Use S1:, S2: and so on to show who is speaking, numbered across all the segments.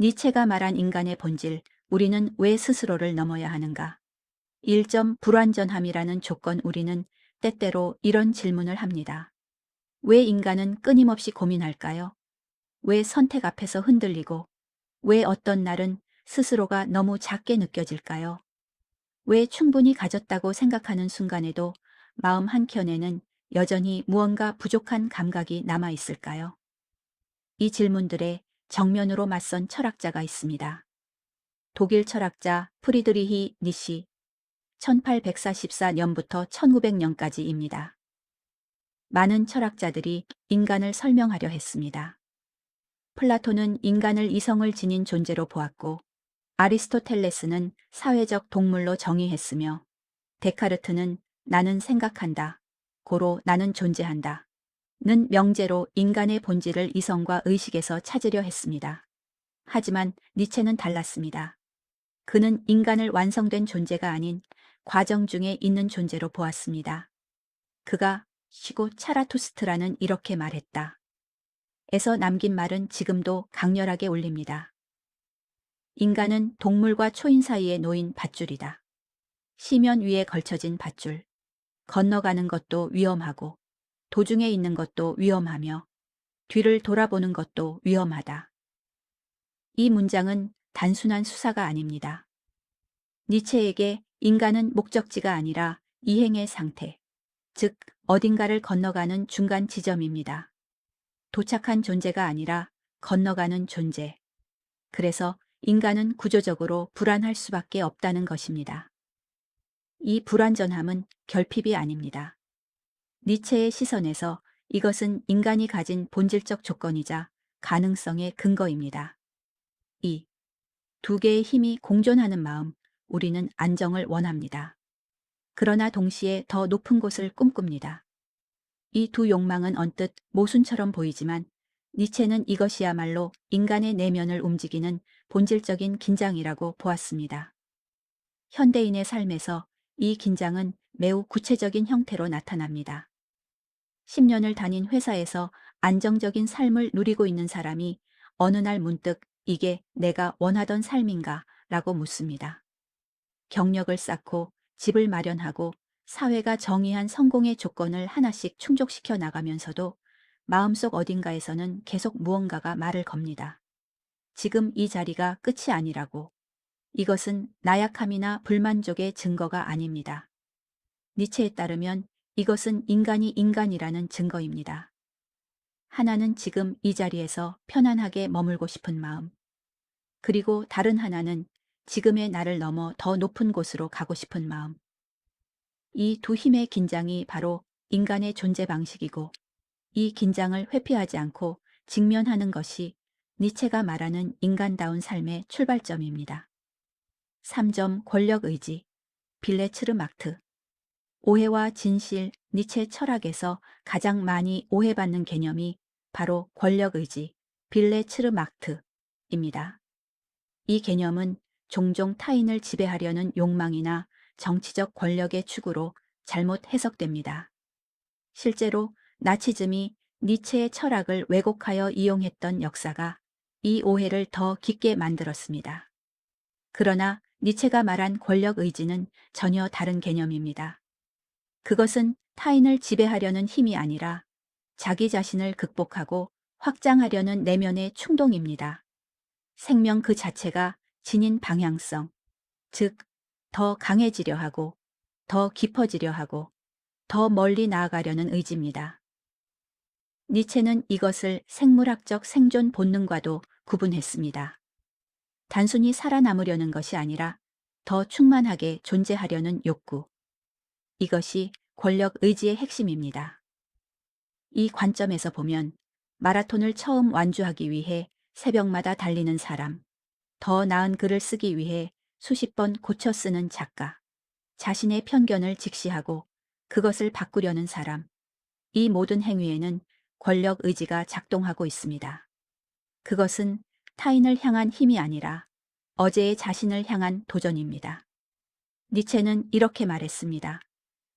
S1: 니체가 말한 인간의 본질, 우리는 왜 스스로를 넘어야 하는가? 1점 불완전함이라는 조건. 우리는 때때로 이런 질문을 합니다. 왜 인간은 끊임없이 고민할까요? 왜 선택 앞에서 흔들리고, 왜 어떤 날은 스스로가 너무 작게 느껴질까요? 왜 충분히 가졌다고 생각하는 순간에도 마음 한켠에는 여전히 무언가 부족한 감각이 남아 있을까요? 이 질문들에 정면으로 맞선 철학자가 있습니다. 독일 철학자 프리드리히 니시, 1844년부터 1900년까지입니다. 많은 철학자들이 인간을 설명하려 했습니다. 플라톤은 인간을 이성을 지닌 존재로 보았고, 아리스토텔레스는 사회적 동물로 정의했으며, 데카르트는 나는 생각한다, 고로 나는 존재한다 는 명제로 인간의 본질을 이성과 의식에서 찾으려 했습니다. 하지만 니체는 달랐습니다. 그는 인간을 완성된 존재가 아닌 과정 중에 있는 존재로 보았습니다. 그가 쉬고 차라투스트라는 이렇게 말했다. 에서 남긴 말은 지금도 강렬하게 울립니다. 인간은 동물과 초인 사이에 놓인 밧줄이다. 시면 위에 걸쳐진 밧줄. 건너가는 것도 위험하고, 도중에 있는 것도 위험하며, 뒤를 돌아보는 것도 위험하다. 이 문장은 단순한 수사가 아닙니다. 니체에게 인간은 목적지가 아니라 이행의 상태, 즉 어딘가를 건너가는 중간 지점입니다. 도착한 존재가 아니라 건너가는 존재. 그래서 인간은 구조적으로 불안할 수밖에 없다는 것입니다. 이 불완전함은 결핍이 아닙니다. 니체의 시선에서 이것은 인간이 가진 본질적 조건이자 가능성의 근거입니다. 2. 두 개의 힘이 공존하는 마음, 우리는 안정을 원합니다. 그러나 동시에 더 높은 곳을 꿈꿉니다. 이 두 욕망은 언뜻 모순처럼 보이지만 니체는 이것이야말로 인간의 내면을 움직이는 본질적인 긴장이라고 보았습니다. 현대인의 삶에서 이 긴장은 매우 구체적인 형태로 나타납니다. 10년을 다닌 회사에서 안정적인 삶을 누리고 있는 사람이 어느 날 문득 이게 내가 원하던 삶인가? 라고 묻습니다. 경력을 쌓고 집을 마련하고 사회가 정의한 성공의 조건을 하나씩 충족시켜 나가면서도 마음속 어딘가에서는 계속 무언가가 말을 겁니다. 지금 이 자리가 끝이 아니라고. 이것은 나약함이나 불만족의 증거가 아닙니다. 니체에 따르면 이것은 인간이 인간이라는 증거입니다. 하나는 지금 이 자리에서 편안하게 머물고 싶은 마음. 그리고 다른 하나는 지금의 나를 넘어 더 높은 곳으로 가고 싶은 마음. 이 두 힘의 긴장이 바로 인간의 존재 방식이고, 이 긴장을 회피하지 않고 직면하는 것이 니체가 말하는 인간다운 삶의 출발점입니다. 3점 권력 의지, 빌레츠르마트. 오해와 진실, 니체 철학에서 가장 많이 오해받는 개념이 바로 권력 의지, 빌레츠르마트입니다. 이 개념은 종종 타인을 지배하려는 욕망이나 정치적 권력의 축으로 잘못 해석됩니다. 실제로 나치즘이 니체의 철학을 왜곡하여 이용했던 역사가 이 오해를 더 깊게 만들었습니다. 그러나 니체가 말한 권력 의지는 전혀 다른 개념입니다. 그것은 타인을 지배하려는 힘이 아니라 자기 자신을 극복하고 확장하려는 내면의 충동입니다. 생명 그 자체가 지닌 방향성, 즉, 더 강해지려 하고, 더 깊어지려 하고, 더 멀리 나아가려는 의지입니다. 니체는 이것을 생물학적 생존 본능과도 구분했습니다. 단순히 살아남으려는 것이 아니라 더 충만하게 존재하려는 욕구. 이것이 권력 의지의 핵심입니다. 이 관점에서 보면 마라톤을 처음 완주하기 위해 새벽마다 달리는 사람, 더 나은 글을 쓰기 위해 수십 번 고쳐 쓰는 작가, 자신의 편견을 직시하고 그것을 바꾸려는 사람, 이 모든 행위에는 권력 의지가 작동하고 있습니다. 그것은 타인을 향한 힘이 아니라 어제의 자신을 향한 도전입니다. 니체는 이렇게 말했습니다.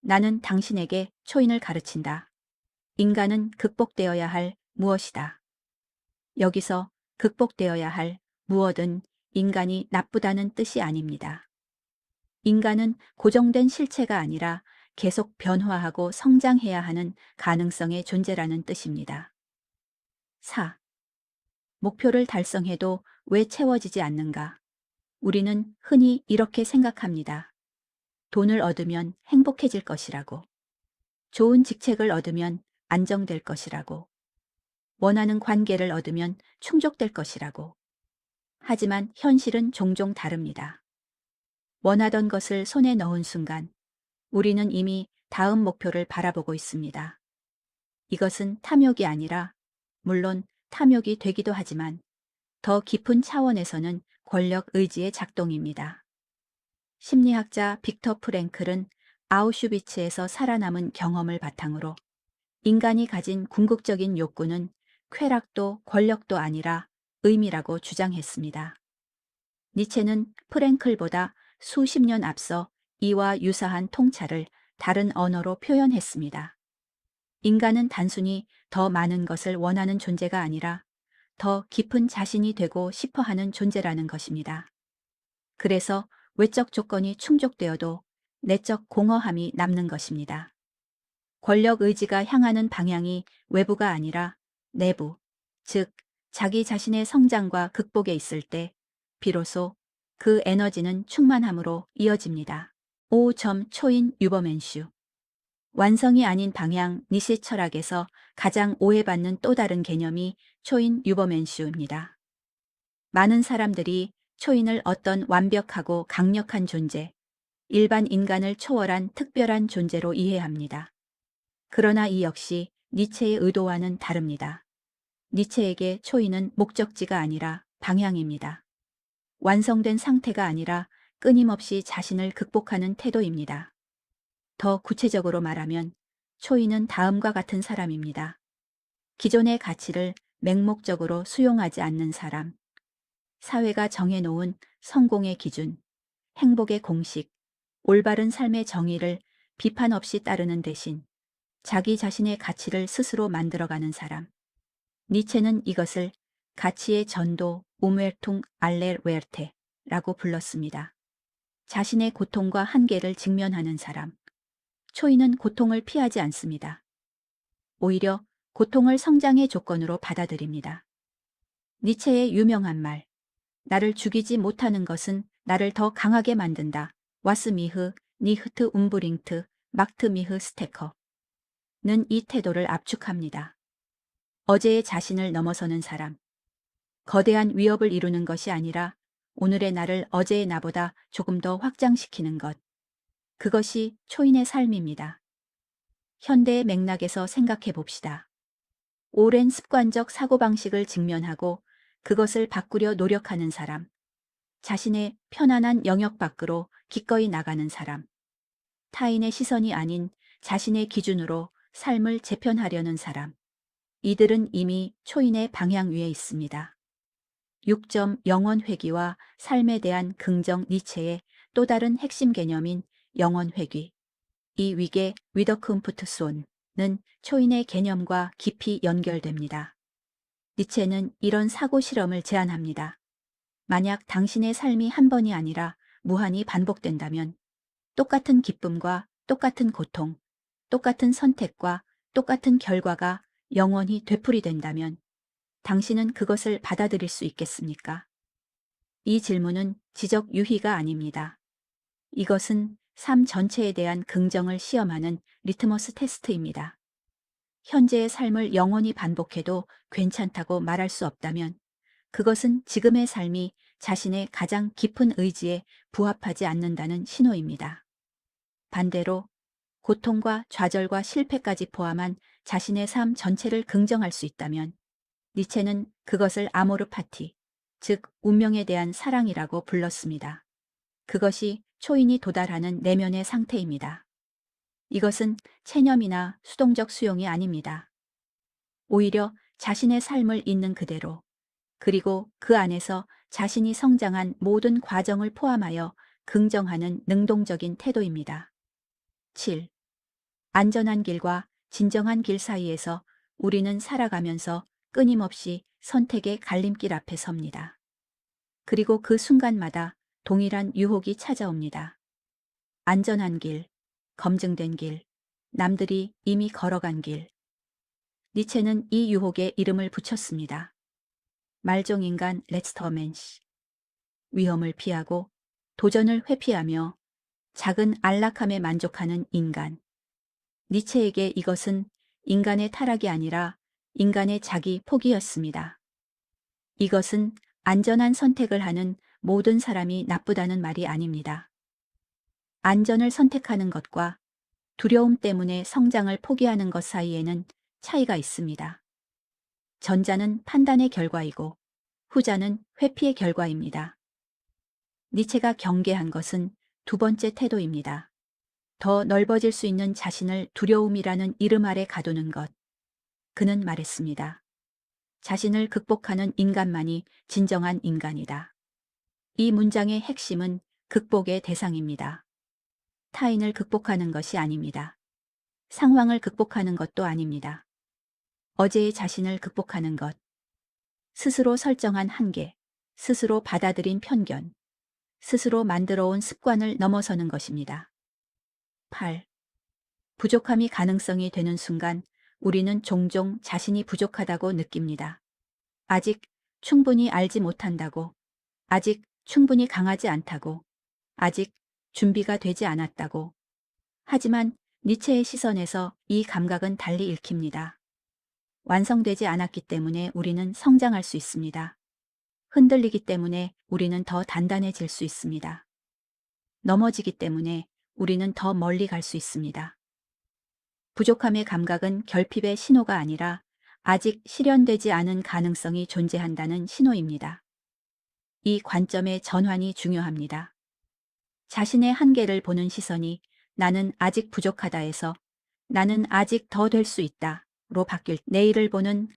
S1: 나는 당신에게 초인을 가르친다. 인간은 극복되어야 할 무엇이다. 여기서 극복되어야 할 무엇은 인간이 나쁘다는 뜻이 아닙니다. 인간은 고정된 실체가 아니라 계속 변화하고 성장해야 하는 가능성의 존재라는 뜻입니다. 4. 목표를 달성해도 왜 채워지지 않는가? 우리는 흔히 이렇게 생각합니다. 돈을 얻으면 행복해질 것이라고. 좋은 직책을 얻으면 안정될 것이라고. 원하는 관계를 얻으면 충족될 것이라고. 하지만 현실은 종종 다릅니다. 원하던 것을 손에 넣은 순간 우리는 이미 다음 목표를 바라보고 있습니다. 이것은 탐욕이 아니라, 물론 탐욕이 되기도 하지만 더 깊은 차원에서는 권력 의지의 작동입니다. 심리학자 빅터 프랭클은 아우슈비츠에서 살아남은 경험을 바탕으로 인간이 가진 궁극적인 욕구는 쾌락도 권력도 아니라 의미라고 주장했습니다. 니체는 프랭클보다 수십 년 앞서 이와 유사한 통찰을 다른 언어로 표현했습니다. 인간은 단순히 더 많은 것을 원하는 존재가 아니라 더 깊은 자신이 되고 싶어 하는 존재라는 것입니다. 그래서 외적 조건이 충족되어도 내적 공허함이 남는 것입니다. 권력 의지가 향하는 방향이 외부가 아니라 내부, 즉 자기 자신의 성장과 극복에 있을 때 비로소 그 에너지는 충만함으로 이어집니다. 5. 초인 유버맨슈. 완성이 아닌 방향. 니시 철학에서 가장 오해받는 또 다른 개념이 초인 유버맨슈입니다. 많은 사람들이 초인을 어떤 완벽하고 강력한 존재, 일반 인간을 초월한 특별한 존재로 이해합니다. 그러나 이 역시 니체의 의도와는 다릅니다. 니체에게 초인은 목적지가 아니라 방향입니다. 완성된 상태가 아니라 끊임없이 자신을 극복하는 태도입니다. 더 구체적으로 말하면 초인은 다음과 같은 사람입니다. 기존의 가치를 맹목적으로 수용하지 않는 사람, 사회가 정해놓은 성공의 기준, 행복의 공식, 올바른 삶의 정의를 비판 없이 따르는 대신 자기 자신의 가치를 스스로 만들어가는 사람. 니체는 이것을 가치의 전도 우메르퉁 알레 웨르테라고 불렀습니다. 자신의 고통과 한계를 직면하는 사람. 초인은 고통을 피하지 않습니다. 오히려 고통을 성장의 조건으로 받아들입니다. 니체의 유명한 말, 나를 죽이지 못하는 것은 나를 더 강하게 만든다. 와스 미흐 니흐트 움브링트 막트 미흐 스테커. 는 이 태도를 압축합니다. 어제의 자신을 넘어서는 사람. 거대한 위협을 이루는 것이 아니라 오늘의 나를 어제의 나보다 조금 더 확장시키는 것. 그것이 초인의 삶입니다. 현대의 맥락에서 생각해 봅시다. 오랜 습관적 사고방식을 직면하고 그것을 바꾸려 노력하는 사람. 자신의 편안한 영역 밖으로 기꺼이 나가는 사람. 타인의 시선이 아닌 자신의 기준으로 삶을 재편하려는 사람. 이들은 이미 초인의 방향 위에 있습니다. 6. 영원 회귀와 삶에 대한 긍정. 니체의 또 다른 핵심 개념인 영원 회귀. 이 위계 위더크움프트손은 초인의 개념과 깊이 연결됩니다. 니체는 이런 사고 실험을 제안합니다. 만약 당신의 삶이 한 번이 아니라 무한히 반복된다면 똑같은 기쁨과 똑같은 고통, 똑같은 선택과 똑같은 결과가 영원히 되풀이된다면 당신은 그것을 받아들일 수 있겠습니까? 이 질문은 지적 유희가 아닙니다. 이것은 삶 전체에 대한 긍정을 시험하는 리트머스 테스트입니다. 현재의 삶을 영원히 반복해도 괜찮다고 말할 수 없다면 그것은 지금의 삶이 자신의 가장 깊은 의지에 부합하지 않는다는 신호입니다. 반대로 고통과 좌절과 실패까지 포함한 자신의 삶 전체를 긍정할 수 있다면 니체는 그것을 아모르 파티, 즉 운명에 대한 사랑이라고 불렀습니다. 그것이 초인이 도달하는 내면의 상태입니다. 이것은 체념이나 수동적 수용이 아닙니다. 오히려 자신의 삶을 있는 그대로, 그리고 그 안에서 자신이 성장한 모든 과정을 포함하여 긍정하는 능동적인 태도입니다. 7. 안전한 길과 진정한 길 사이에서 우리는 살아가면서 끊임없이 선택의 갈림길 앞에 섭니다. 그리고 그 순간마다 동일한 유혹이 찾아옵니다. 안전한 길, 검증된 길, 남들이 이미 걸어간 길. 니체는 이 유혹에 이름을 붙였습니다. 말종인간 레스터맨시. 위험을 피하고 도전을 회피하며 작은 안락함에 만족하는 인간. 니체에게 이것은 인간의 타락이 아니라 인간의 자기 포기였습니다. 이것은 안전한 선택을 하는 모든 사람이 나쁘다는 말이 아닙니다. 안전을 선택하는 것과 두려움 때문에 성장을 포기하는 것 사이에는 차이가 있습니다. 전자는 판단의 결과이고 후자는 회피의 결과입니다. 니체가 경계한 것은 두 번째 태도입니다. 더 넓어질 수 있는 자신을 두려움이라는 이름 아래 가두는 것. 그는 말했습니다. 자신을 극복하는 인간만이 진정한 인간이다. 이 문장의 핵심은 극복의 대상입니다. 타인을 극복하는 것이 아닙니다. 상황을 극복하는 것도 아닙니다. 어제의 자신을 극복하는 것. 스스로 설정한 한계, 스스로 받아들인 편견, 스스로 만들어온 습관을 넘어서는 것입니다. 8. 부족함이 가능성이 되는 순간 우리는 종종 자신이 부족하다고 느낍니다. 아직 충분히 알지 못한다고, 아직 충분히 강하지 않다고, 아직 준비가 되지 않았다고. 하지만 니체의 시선에서 이 감각은 달리 읽힙니다. 완성되지 않았기 때문에 우리는 성장할 수 있습니다. 흔들리기 때문에 우리는 더 단단해질 수 있습니다. 넘어지기 때문에 우리는 더 멀리 갈 수 있습니다. 부족함의 감각은 결핍의 신호가 아니라 아직 실현되지 않은 가능성이 존재한다는 신호입니다. 이 관점의 전환이 중요합니다. 자신의 한계를 보는 시선이 나는 아직 부족하다에서 나는 아직 더 될 수 있다로 바뀔 내일을 보는